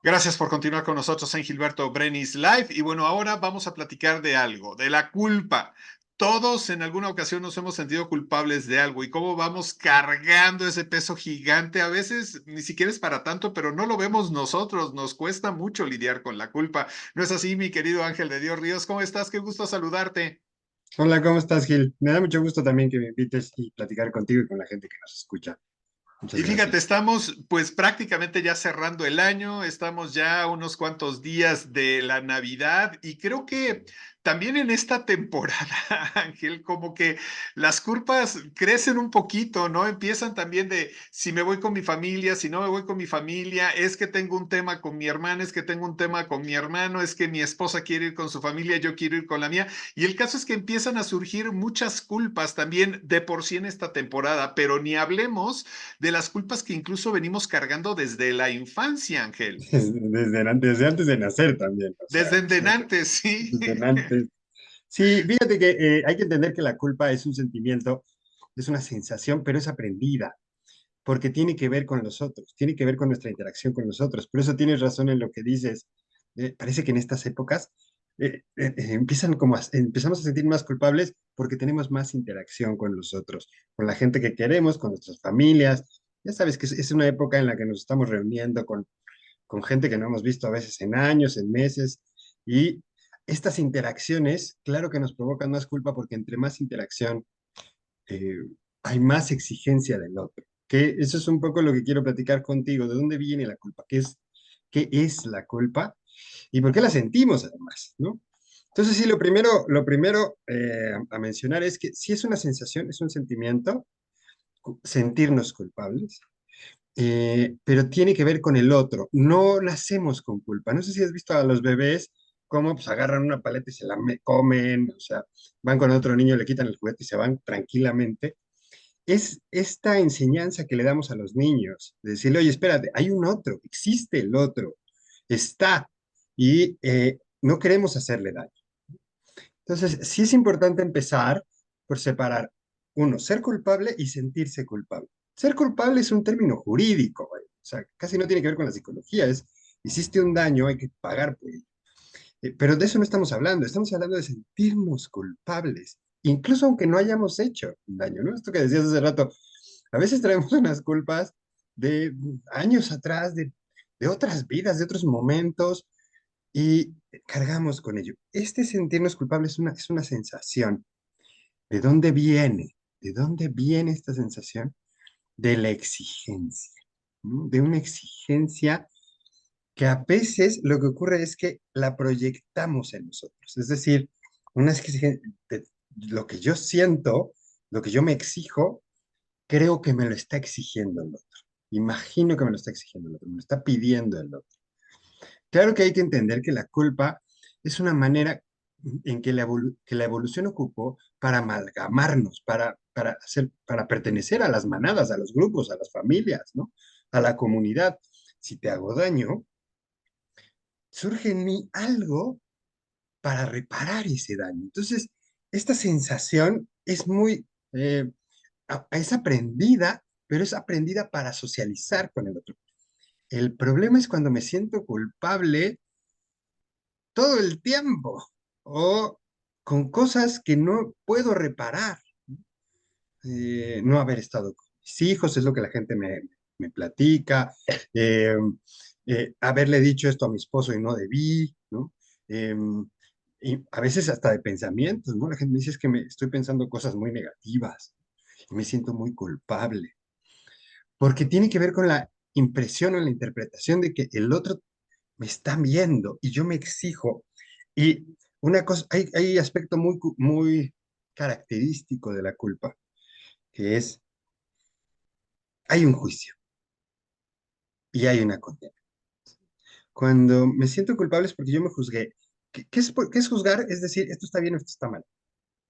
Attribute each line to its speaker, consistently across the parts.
Speaker 1: Gracias por continuar con nosotros en Gilberto Brenis Live. Y bueno, ahora vamos a platicar de algo, de la culpa. Todos en alguna ocasión nos hemos sentido culpables de algo y cómo vamos cargando ese peso gigante. A veces ni siquiera es para tanto, pero no lo vemos nosotros. Nos cuesta mucho lidiar con la culpa. ¿No es así, mi querido Ángel de Dios Ríos? ¿Cómo estás? Qué gusto saludarte.
Speaker 2: Hola, ¿cómo estás, Gil? Me da mucho gusto también que me invites y platicar contigo y con la gente que nos escucha. Muchas
Speaker 1: Y fíjate,
Speaker 2: gracias.
Speaker 1: estamos pues prácticamente ya cerrando el año, estamos ya a unos cuantos días de la Navidad y creo que también en esta temporada, Ángel, como que las culpas crecen un poquito, ¿no? Empiezan también de si me voy con mi familia, si no me voy con mi familia, es que tengo un tema con mi hermana, es que tengo un tema con mi hermano, es que mi esposa quiere ir con su familia, yo quiero ir con la mía. Y el caso es que empiezan a surgir muchas culpas también de por sí en esta temporada, pero ni hablemos de las culpas que incluso venimos cargando desde la infancia, Ángel.
Speaker 2: Desde antes de nacer también, o sea,
Speaker 1: Desde
Speaker 2: desde,
Speaker 1: antes, sí.
Speaker 2: desde antes. Sí, fíjate que hay que entender que la culpa es un sentimiento, es una sensación, pero es aprendida, porque tiene que ver con los otros, tiene que ver con nuestra interacción con los otros. Por eso tienes razón en lo que dices. Parece que en estas épocas empezamos a sentir más culpables porque tenemos más interacción con los otros, con la gente que queremos, con nuestras familias. Ya sabes que es una época en la que nos estamos reuniendo con gente que no hemos visto a veces en años, en meses, y estas interacciones, claro que nos provocan más culpa porque entre más interacción eh, hay más exigencia del otro. Que eso es un poco lo que quiero platicar contigo. ¿De dónde viene la culpa? Qué es la culpa? ¿Y por qué la sentimos además? ¿No? Entonces, sí, lo primero a mencionar es que si es una sensación, es un sentimiento, sentirnos culpables, pero tiene que ver con el otro. No nacemos con culpa. No sé si has visto a los bebés cómo pues agarran una paleta y se la comen, o sea, van con otro niño, le quitan el juguete y se van tranquilamente. Es esta enseñanza que le damos a los niños, de decirle, oye, espérate, hay un otro, existe el otro, está, y no queremos hacerle daño. Entonces, sí es importante empezar por separar, uno, ser culpable y sentirse culpable. Ser culpable es un término jurídico, güey. O sea, casi no tiene que ver con la psicología, es, hiciste un daño, hay que pagar por ello. Pero de eso no estamos hablando de sentirnos culpables, incluso aunque no hayamos hecho un daño, ¿no? Esto que decías hace rato, a veces traemos unas culpas de años atrás, de otras vidas, de otros momentos, y cargamos con ello. Este sentirnos culpables es una sensación. ¿De dónde viene? ¿De dónde viene esta sensación? De la exigencia, ¿no? De una exigencia que a veces lo que ocurre es que la proyectamos en nosotros. Es decir, una exigencia, de lo que yo siento, lo que yo me exijo, creo que me lo está exigiendo el otro. Imagino que me lo está exigiendo el otro, me lo está pidiendo el otro. Claro que hay que entender que la culpa es una manera en que que la evolución ocupó para amalgamarnos, para pertenecer a las manadas, a los grupos, a las familias, ¿no? A la comunidad. Si te hago daño, surge en mí algo para reparar ese daño. Entonces, esta sensación es es aprendida, pero es aprendida para socializar con el otro. El problema es cuando me siento culpable todo el tiempo o con cosas que no puedo reparar. No haber estado con mis hijos es lo que la gente me platica. eh, Haberle dicho esto a mi esposo y no debí, ¿no? Eh, y a veces hasta de pensamientos, ¿no? La gente me dice es que me estoy pensando cosas muy negativas y me siento muy culpable, porque tiene que ver con la impresión o la interpretación de que el otro me está viendo y yo me exijo. Y una cosa, hay aspecto muy característico de la culpa, que es, hay un juicio y hay una condena. Cuando me siento culpable es porque yo me juzgué. ¿Qué es juzgar? Es decir, esto está bien o esto está mal.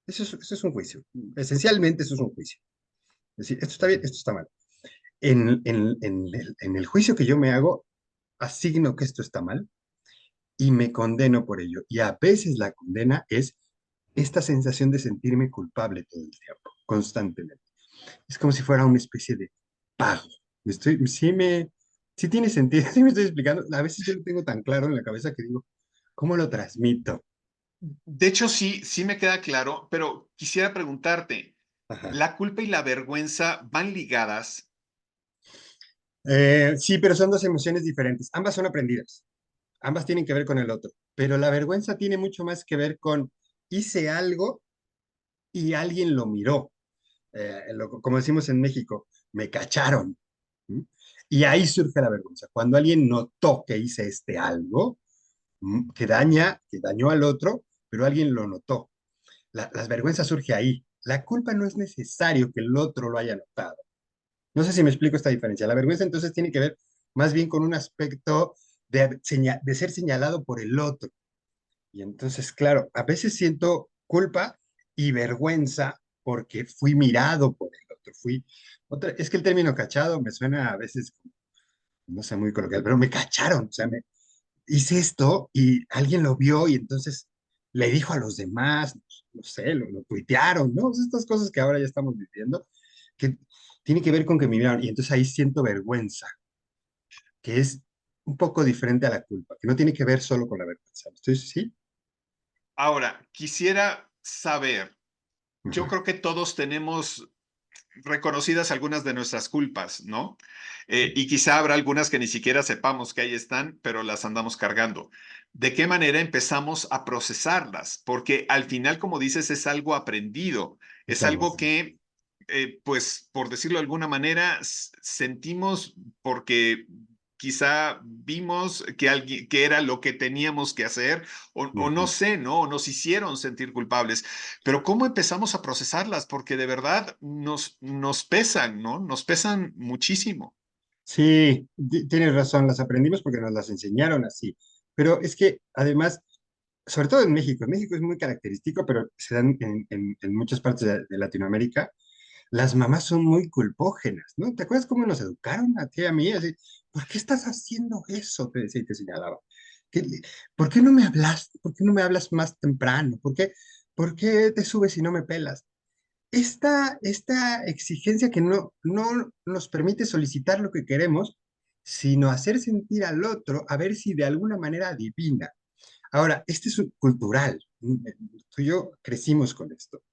Speaker 2: Eso es un juicio. Esencialmente eso es un juicio. Es decir, esto está bien, esto está mal. En el juicio que yo me hago, asigno que esto está mal y me condeno por ello. Y a veces la condena es esta sensación de sentirme culpable todo el tiempo, constantemente. Es como si fuera una especie de pago. Me estoy, sí Sí tiene sentido, sí me estoy explicando. A veces yo lo tengo tan claro en la cabeza que digo, ¿cómo lo transmito?
Speaker 1: De hecho, sí, sí me queda claro, pero quisiera preguntarte,
Speaker 2: Ajá.
Speaker 1: ¿la culpa y la vergüenza van ligadas?
Speaker 2: Sí, pero son dos emociones diferentes. Ambas son aprendidas. Ambas tienen que ver con el otro. Pero la vergüenza tiene mucho más que ver con hice algo y alguien lo miró. Como decimos en México, me cacharon. ¿Mm? Y ahí surge la vergüenza. Cuando alguien notó que hice este algo que dañó al otro, pero alguien lo notó. Las vergüenzas surge ahí. La culpa no es necesario que el otro lo haya notado. No sé si me explico esta diferencia. La vergüenza entonces tiene que ver más bien con un aspecto de ser señalado por el otro. Y entonces, claro, a veces siento culpa y vergüenza porque fui mirado por el otro. Es que el término cachado me suena a veces, no sé, muy coloquial, pero me cacharon. O sea, hice esto y alguien lo vio y entonces le dijo a los demás, no sé, lo tuitearon, ¿no? Estas cosas que ahora ya estamos viviendo, que tiene que ver con que me miraron y entonces ahí siento vergüenza, que es un poco diferente a la culpa, que no tiene que ver solo con la vergüenza. Sí?
Speaker 1: Ahora, quisiera saber, yo
Speaker 2: Ujú.
Speaker 1: creo que todos tenemos reconocidas algunas de nuestras culpas, ¿no? Y quizá habrá algunas que ni siquiera sepamos que ahí están, pero las andamos cargando. ¿De qué manera empezamos a procesarlas? Porque al final, como dices, es algo aprendido,
Speaker 2: Es
Speaker 1: es
Speaker 2: algo
Speaker 1: algo
Speaker 2: aprendido.
Speaker 1: que, pues, por decirlo de alguna manera, sentimos porque quizá vimos que, alguien, que era lo que teníamos que hacer o no
Speaker 2: Ujú.
Speaker 1: sé, ¿no? O nos hicieron sentir culpables. Pero ¿cómo empezamos a procesarlas? Porque de verdad nos pesan, ¿no? Nos pesan muchísimo.
Speaker 2: Sí, tienes razón, las aprendimos porque nos las enseñaron así. Pero es que además, sobre todo en México es muy característico, pero se dan en muchas partes de Latinoamérica. Las mamás son muy culpógenas, ¿no? ¿Te acuerdas cómo nos educaron a ti y a mí? Así, ¿por qué estás haciendo eso? Te decía y te señalaba. ¿Qué- ¿Por qué no me hablaste? ¿Por qué no me hablas más temprano? ¿Por qué te subes y no me pelas? Esta exigencia que no nos permite solicitar lo que queremos, sino hacer sentir al otro a ver si de alguna manera adivina. Ahora, este es cultural. Tú y yo crecimos con esto.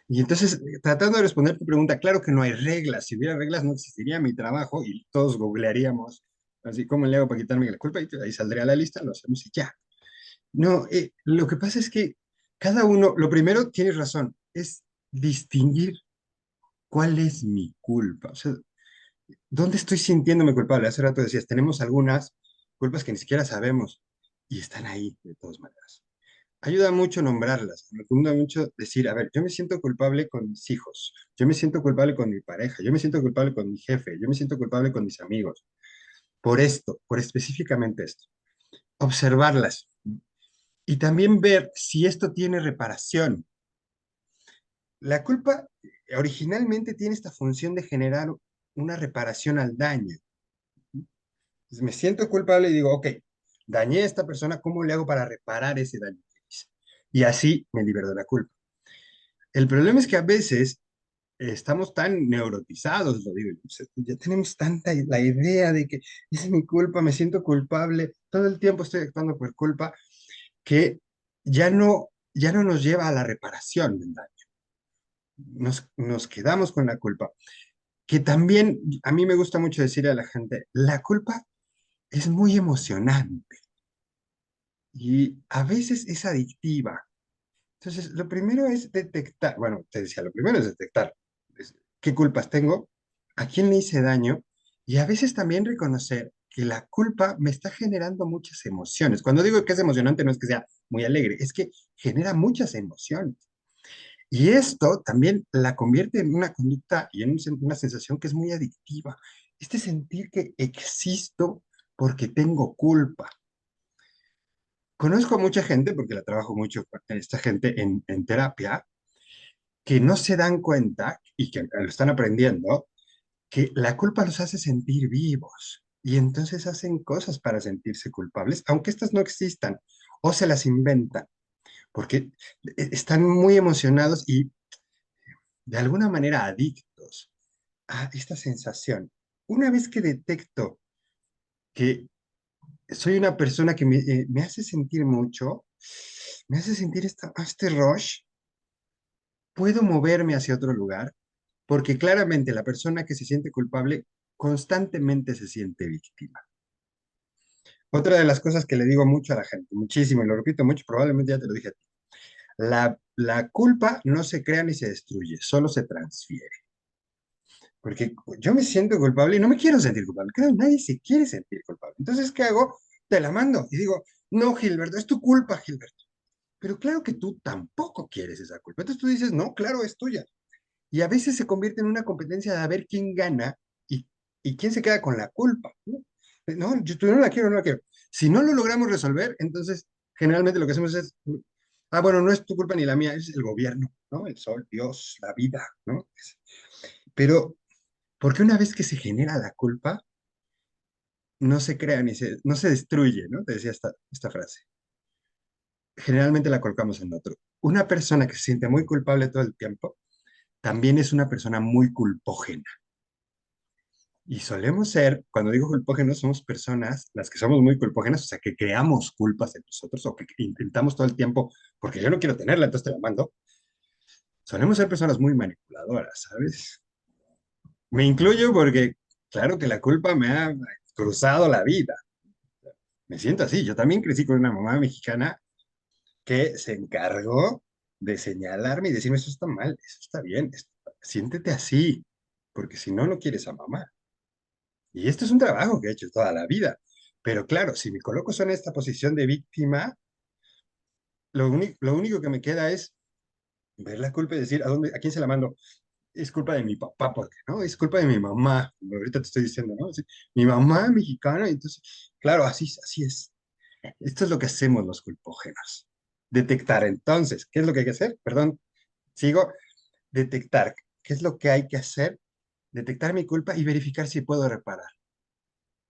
Speaker 2: Y entonces, tratando de responder tu pregunta, claro que no hay reglas. Si hubiera reglas, no existiría mi trabajo y todos googlearíamos, así, ¿cómo le hago para quitarme la culpa? Y ahí saldría la lista, lo hacemos y ya. No, lo que pasa es que cada uno, lo primero, tienes razón, es distinguir cuál es mi culpa. O sea, ¿dónde estoy sintiéndome culpable? Hace rato decías, tenemos algunas culpas que ni siquiera sabemos y están ahí de todas maneras. Ayuda mucho nombrarlas, me ayuda mucho decir, a ver, yo me siento culpable con mis hijos, yo me siento culpable con mi pareja, yo me siento culpable con mi jefe, yo me siento culpable con mis amigos, por esto, por específicamente esto. Observarlas y también ver si esto tiene reparación. La culpa originalmente tiene esta función de generar una reparación al daño. Entonces, me siento culpable y digo, ok, dañé a esta persona, ¿cómo le hago para reparar ese daño que hice? Y así me libero de la culpa. El problema es que a veces estamos tan neurotizados, lo digo, o sea, ya tenemos tanta la idea de que es mi culpa, me siento culpable, todo el tiempo estoy actuando por culpa, que ya no nos lleva a la reparación del daño. Nos quedamos con la culpa. Que también a mí me gusta mucho decirle a la gente, la culpa es muy emocionante y a veces es adictiva. Entonces, lo primero es detectar, bueno, te decía, lo primero es detectar qué culpas tengo, a quién le hice daño y a veces también reconocer que la culpa me está generando muchas emociones. Cuando digo que es emocionante, no es que sea muy alegre, es que genera muchas emociones. Y esto también la convierte en una conducta y en una sensación que es muy adictiva. Este sentir que existo porque tengo culpa. Conozco a mucha gente, porque la trabajo mucho con esta gente en terapia, que no se dan cuenta y que lo están aprendiendo, que la culpa los hace sentir vivos y entonces hacen cosas para sentirse culpables, aunque estas no existan o se las inventan, porque están muy emocionados y de alguna manera adictos a esta sensación. Una vez que detecto que soy una persona que me hace sentir mucho, me hace sentir este rush, puedo moverme hacia otro lugar, porque claramente la persona que se siente culpable constantemente se siente víctima. Otra de las cosas que le digo mucho a la gente, muchísimo, y lo repito mucho, probablemente ya te lo dije a ti, la culpa no se crea ni se destruye, solo se transfiere. Porque yo me siento culpable y no me quiero sentir culpable. Claro, nadie se quiere sentir culpable. Entonces, ¿qué hago? Te la mando y digo, no, Gilberto, es tu culpa, Gilberto. Pero claro que tú tampoco quieres esa culpa. Entonces tú dices, no, claro, es tuya. Y a veces se convierte en una competencia de a ver quién gana y, y quién se queda con la culpa. No, no yo no la quiero, no la quiero. Si no lo logramos resolver, entonces generalmente lo que hacemos es, bueno, no es tu culpa ni la mía, es el gobierno, ¿no? El sol, Dios, la vida, ¿no? Pero, porque una vez que se genera la culpa, no se crea no se destruye, ¿no? Te decía esta frase. Generalmente la colocamos en otro. Una persona que se siente muy culpable todo el tiempo, también es una persona muy culpógena. Y solemos ser, cuando digo culpógenos, somos personas, las que somos muy culpógenas, o sea, que creamos culpas en nosotros o que intentamos todo el tiempo, porque yo no quiero tenerla, entonces te la mando. Solemos ser personas muy manipuladoras, ¿sabes? Me incluyo porque, claro que la culpa me ha cruzado la vida. Me siento así. Yo también crecí con una mamá mexicana que se encargó de señalarme y decirme, eso está mal, eso está bien, siéntete así, porque si no, no quieres a mamá. Y esto es un trabajo que he hecho toda la vida. Pero claro, si me coloco en esta posición de víctima, lo único que me queda es ver la culpa y decir, a quién se la mando? Es culpa de mi papá, porque, ¿no? Es culpa de mi mamá, como ahorita te estoy diciendo, ¿no? Sí, mi mamá mexicana, entonces, claro, así es. Esto es lo que hacemos los culpógenos. Detectar entonces, ¿qué es lo que hay que hacer? Perdón, sigo. Detectar, ¿qué es lo que hay que hacer? Detectar mi culpa y verificar si puedo reparar.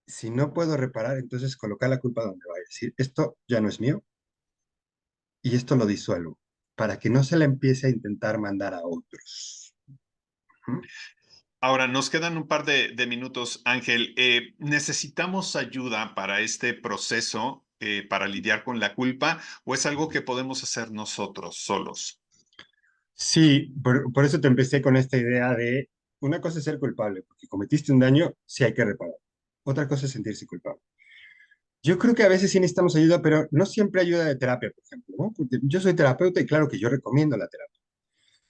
Speaker 2: Si no puedo reparar, entonces colocar la culpa donde vaya. Decir, esto ya no es mío y esto lo disuelvo, para que no se la empiece a intentar mandar a otros. ¿Mm?
Speaker 1: Ahora, nos quedan un par de minutos, Ángel. ¿Necesitamos ayuda para este proceso, para lidiar con la culpa, o es algo que podemos hacer nosotros solos?
Speaker 2: Sí, por eso te empecé con esta idea de, una cosa es ser culpable, porque cometiste un daño, sí hay que reparar. Otra cosa es sentirse culpable. Yo creo que a veces sí necesitamos ayuda, pero no siempre ayuda de terapia, por ejemplo, ¿no? Porque yo soy terapeuta y claro que yo recomiendo la terapia.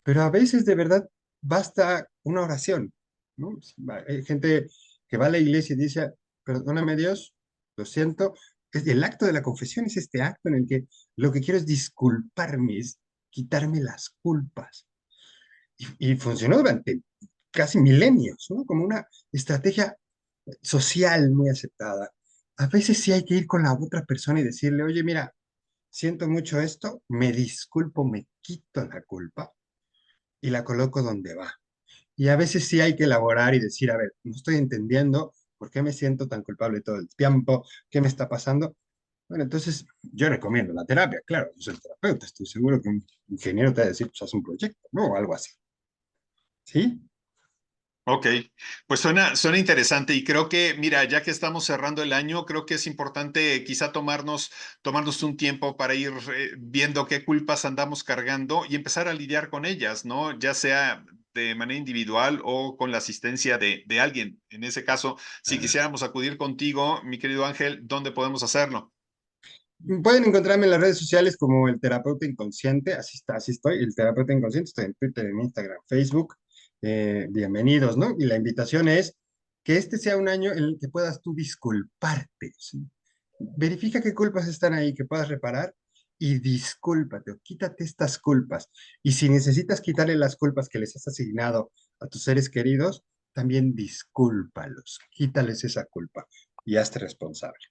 Speaker 2: Pero a veces de verdad basta una oración, ¿no? Hay gente que va a la iglesia y dice, perdóname Dios, lo siento. El acto de la confesión es este acto en el que lo que quiero es disculparme, es quitarme las culpas. Y funcionó durante casi milenios, ¿no? Como una estrategia social muy aceptada. A veces sí hay que ir con la otra persona y decirle, oye, mira, siento mucho esto, me disculpo, me quito la culpa y la coloco donde va. Y a veces sí hay que elaborar y decir, a ver, no estoy entendiendo por qué me siento tan culpable todo el tiempo, qué me está pasando. Bueno, entonces yo recomiendo la terapia, claro, yo soy terapeuta, estoy seguro que un ingeniero te va a decir, pues haz un proyecto, ¿no? O algo así. ¿Sí?
Speaker 1: Ok, pues suena interesante y creo que, mira, ya que estamos cerrando el año, creo que es importante quizá tomarnos un tiempo para ir viendo qué culpas andamos cargando y empezar a lidiar con ellas, ¿no? Ya sea de manera individual o con la asistencia de alguien. En ese caso, si
Speaker 2: Ah.
Speaker 1: quisiéramos acudir contigo, mi querido Ángel, ¿dónde podemos hacerlo?
Speaker 2: Pueden encontrarme en las redes sociales como el terapeuta inconsciente, así está, así estoy, el terapeuta inconsciente, estoy en Twitter, en Instagram, Facebook, bienvenidos, ¿no? Y la invitación es que este sea un año en el que puedas tú disculparte, ¿sí? Verifica qué culpas están ahí que puedas reparar y discúlpate o quítate estas culpas. Y si necesitas quitarle las culpas que les has asignado a tus seres queridos, también discúlpalos, quítales esa culpa y hazte responsable.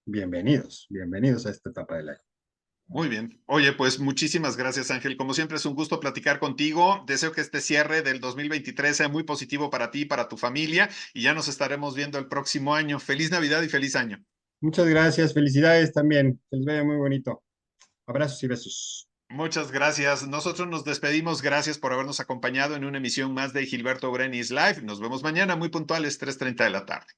Speaker 2: Bienvenidos, bienvenidos a esta etapa del año.
Speaker 1: Muy bien. Oye, pues muchísimas gracias, Ángel. Como siempre, es un gusto platicar contigo. Deseo que este cierre del 2023 sea muy positivo para ti y para tu familia y ya nos estaremos viendo el próximo año. Feliz Navidad y feliz año.
Speaker 2: Muchas gracias, felicidades también, que les vaya muy bonito. Abrazos y besos.
Speaker 1: Muchas gracias. Nosotros nos despedimos. Gracias por habernos acompañado en una emisión más de Gilberto Brenis Live. Nos vemos mañana muy puntuales, 3:30 de la tarde.